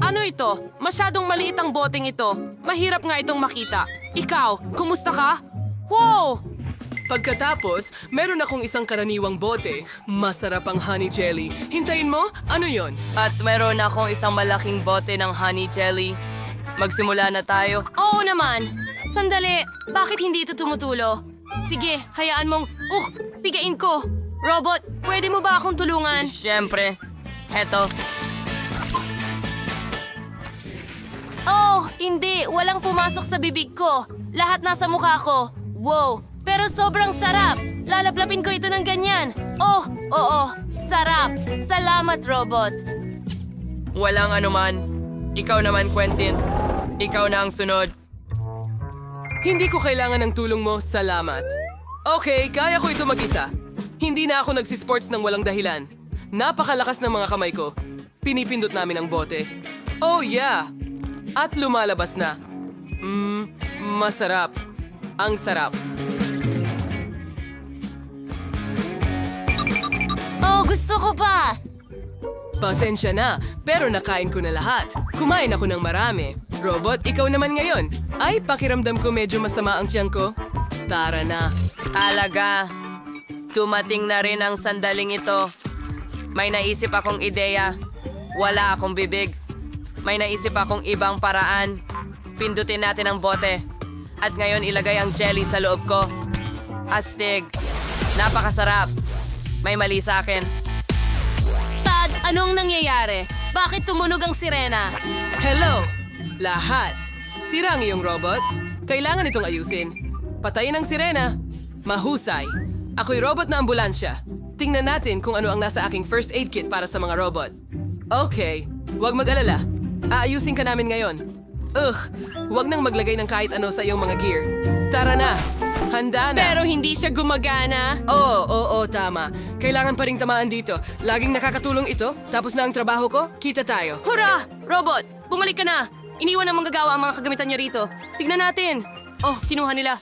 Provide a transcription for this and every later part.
Ano ito? Masyadong maliit ang boteng ito. Mahirap nga itong makita. Ikaw, kumusta ka? Wow! Pagkatapos, meron akong isang karaniwang bote. Masarap ang honey jelly. Hintayin mo? Ano yon? At meron akong isang malaking bote ng honey jelly. Magsimula na tayo. Oo naman. Sandali, bakit hindi ito tumutulo? Sige, hayaan mong, pigain ko. Robot, pwede mo ba akong tulungan? Siyempre. Heto. Oh, hindi. Walang pumasok sa bibig ko. Lahat nasa mukha ko. Wow, pero sobrang sarap. Lalaplapin ko ito ng ganyan. Oh, oo. Sarap. Salamat, Robot. Walang anuman. Ikaw naman, Quentin. Ikaw na ang sunod. Hindi ko kailangan ng tulong mo, salamat. Okay, kaya ko ito mag-isa. Hindi na ako nagsisports ng walang dahilan. Napakalakas ng mga kamay ko. Pinipindot namin ang bote. Oh yeah! At lumalabas na. Masarap. Ang sarap. Oh, gusto ko pa! Pasensya na, pero nakain ko na lahat. Kumain ako ng marami. Robot, ikaw naman ngayon. Ay, pakiramdam ko medyo masama ang tiyan ko. Tara na. Talaga. Dumating na rin ang sandaling ito. May naisip akong ideya. Wala akong bibig. May naisip akong ibang paraan. Pindutin natin ang bote. At ngayon ilagay ang jelly sa loob ko. Astig. Napakasarap. May mali sa akin. Tad, anong nangyayari? Bakit tumunog ang sirena? Hello! Lahat. Sira ang iyong robot. Kailangan itong ayusin. Patayin ang sirena. Mahusay. Ako'y robot na ambulansya. Tingnan natin kung ano ang nasa aking first aid kit para sa mga robot. Okay, huwag mag-alala. Aayusin ka namin ngayon. Huwag nang maglagay ng kahit ano sa iyong mga gear. Tara na. Handa na. Pero hindi siya gumagana. Oo, tama. Kailangan pa ring tamaan dito. Laging nakakatulong ito. Tapos na ang trabaho ko. Kita tayo. Hurra! Robot, bumalik ka na. Iniwan ng manggagawa ang mga kagamitan niya rito. Tignan natin. Oh, kinuha nila.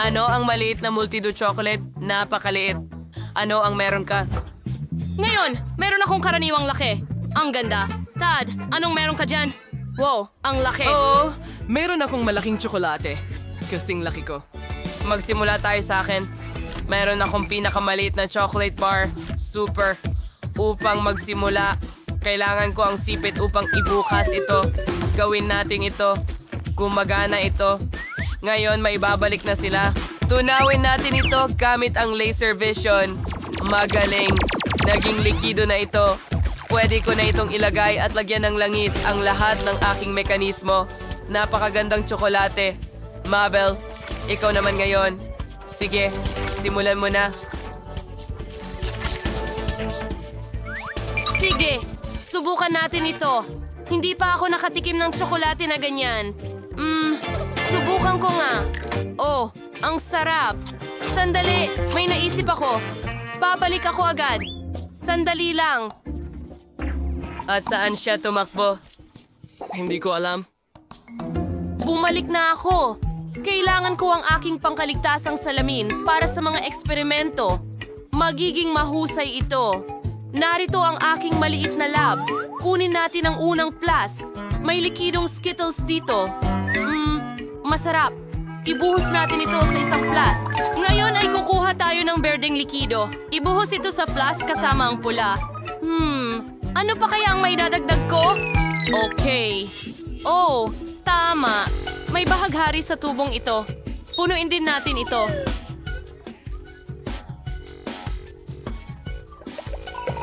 Ano ang maliit na multido chocolate? Napakaliit. Ano ang meron ka? Ngayon, meron akong karaniwang laki. Ang ganda. Tad, anong meron ka dyan? Wow, ang laki. Oo, meron akong malaking tsokolate. Kasing laki ko. Magsimula tayo sa akin. Meron akong pinakamaliit na chocolate bar. Super. Upang magsimula, kailangan ko ang sipit upang ibukas ito. Gawin natin ito. Gumagana ito. Ngayon, maibabalik na sila. Tunawin natin ito gamit ang laser vision. Magaling. Naging likido na ito. Pwede ko na itong ilagay at lagyan ng langis ang lahat ng aking mekanismo. Napakagandang tsokolate. Mabel, ikaw naman ngayon. Sige, simulan mo na. Sige, subukan natin ito. Hindi pa ako nakatikim ng tsokolate na ganyan. Subukan ko nga. Oh, ang sarap. Sandali, may naisip ako. Babalik ako agad. Sandali lang. At saan siya tumakbo? Hindi ko alam. Bumalik na ako. Kailangan ko ang aking pangkaligtasang salamin para sa mga eksperimento. Magiging mahusay ito. Narito ang aking maliit na lab. Kunin natin ang unang flask. May likidong Skittles dito. Masarap. Ibuhos natin ito sa isang flask. Ngayon ay kukuha tayo ng berdeng likido. Ibuhos ito sa flask kasama ang pula. Ano pa kaya ang may dadagdag ko? Okay. Oh, tama. May bahaghari sa tubong ito. Punuin din natin ito.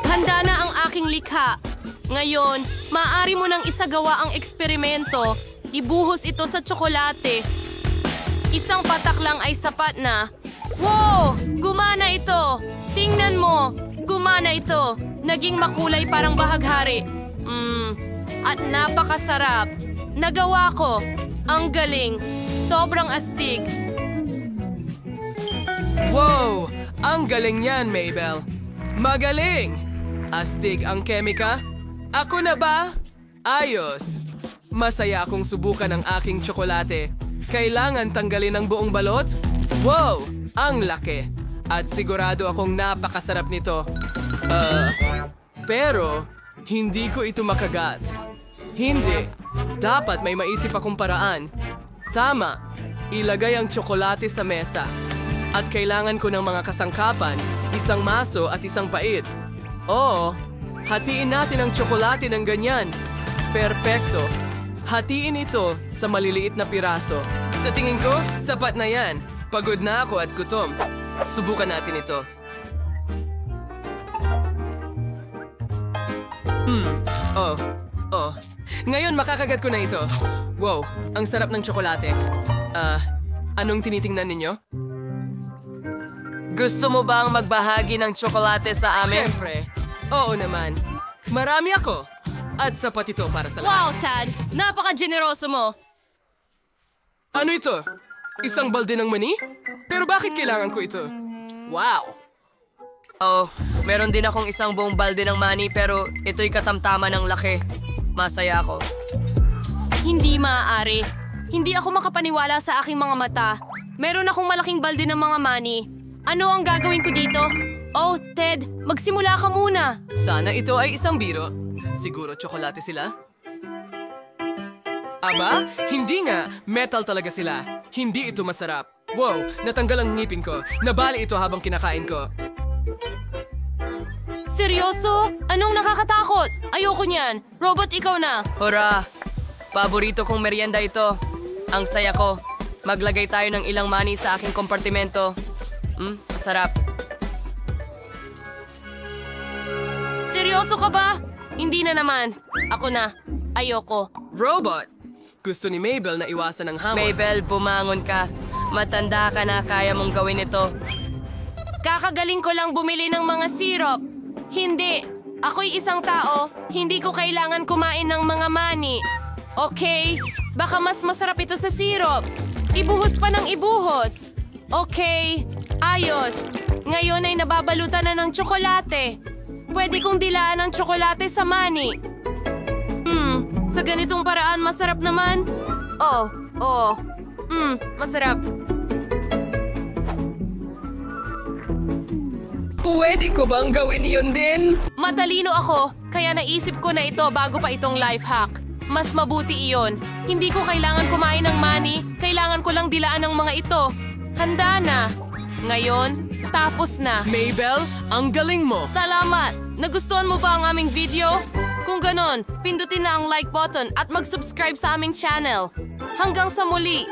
Handa na ang aking likha. Ngayon, maaari mo nang isagawa ang eksperimento. Ibuhos ito sa tsokolate. Isang patak lang ay sapat na. Wow! Gumana ito! Tingnan mo! Gumana ito! Naging makulay parang bahaghari. At napakasarap. Nagawa ko. Ang galing. Sobrang astig. Wow! Ang galing niyan, Mabel. Magaling! Astig ang kemika. Ako na ba? Ayos. Masaya akong subukan ang aking tsokolate. Kailangan tanggalin ang buong balot? Wow! Ang laki. At sigurado akong napakasarap nito. Pero, Hindi ko ito makagat. Hindi. Dapat may maisip akong paraan. Tama. Ilagay ang tsokolate sa mesa. At kailangan ko ng mga kasangkapan, isang maso at isang pait. Oo, hatiin natin ang tsokolate ng ganyan. Perpekto. Hatiin ito sa maliliit na piraso. Sa tingin ko, sapat na yan. Pagod na ako at gutom. Subukan natin ito. Ngayon makakagat ko na ito. Wow, ang sarap ng tsokolate. Anong tinitingnan ninyo? Gusto mo bang magbahagi ng tsokolate sa amin? Siyempre. Oo naman. Marami ako. At sapat ito para sa lahat. Wow, Tad! Napaka-generoso mo! Ano ito? Isang balde ng mani? Pero bakit kailangan ko ito? Wow! Oh, meron din akong isang buong balde ng mani pero ito'y katamtaman ng laki. Masaya ako. Hindi maaari. Hindi ako makapaniwala sa aking mga mata. Meron akong malaking balde ng mga money. Ano ang gagawin ko dito? Oh, Ted, magsimula ka muna. Sana ito ay isang biro. Siguro tsokolate sila? Aba, hindi nga. Metal talaga sila. Hindi ito masarap. Wow, natanggal ang ngipin ko. Nabali ito habang kinakain ko. Seryoso? Anong nakakatakot? Ayoko niyan. Robot, ikaw na. Hurra! Paborito kong merienda ito. Ang saya ko. Maglagay tayo ng ilang mani sa aking kompartimento. Masarap. Seryoso ka ba? Hindi na naman. Ako na. Ayoko. Robot! Gusto ni Mabel na iwasan ang hamon. Mabel, bumangon ka. Matanda ka na, kaya mong gawin ito. Kakagaling ko lang bumili ng mga syrup. Hindi. Ako'y isang tao. Hindi ko kailangan kumain ng mga mani. Okay? Baka mas masarap ito sa syrup. Ibuhos pa ng ibuhos. Okay. Ayos. Ngayon ay nababalutan na ng tsokolate. Pwede kong dilaan ng tsokolate sa mani. Sa ganitong paraan masarap naman. Masarap. Pwede ko bang gawin yun din? Matalino ako, kaya naisip ko na ito bago pa itong life hack. Mas mabuti iyon. Hindi ko kailangan kumain ng mani, kailangan ko lang dilaan ng mga ito. Handa na. Ngayon, tapos na. Mabel, ang galing mo. Salamat! Nagustuhan mo ba ang aming video? Kung ganon, pindutin na ang like button at mag-subscribe sa aming channel. Hanggang sa muli!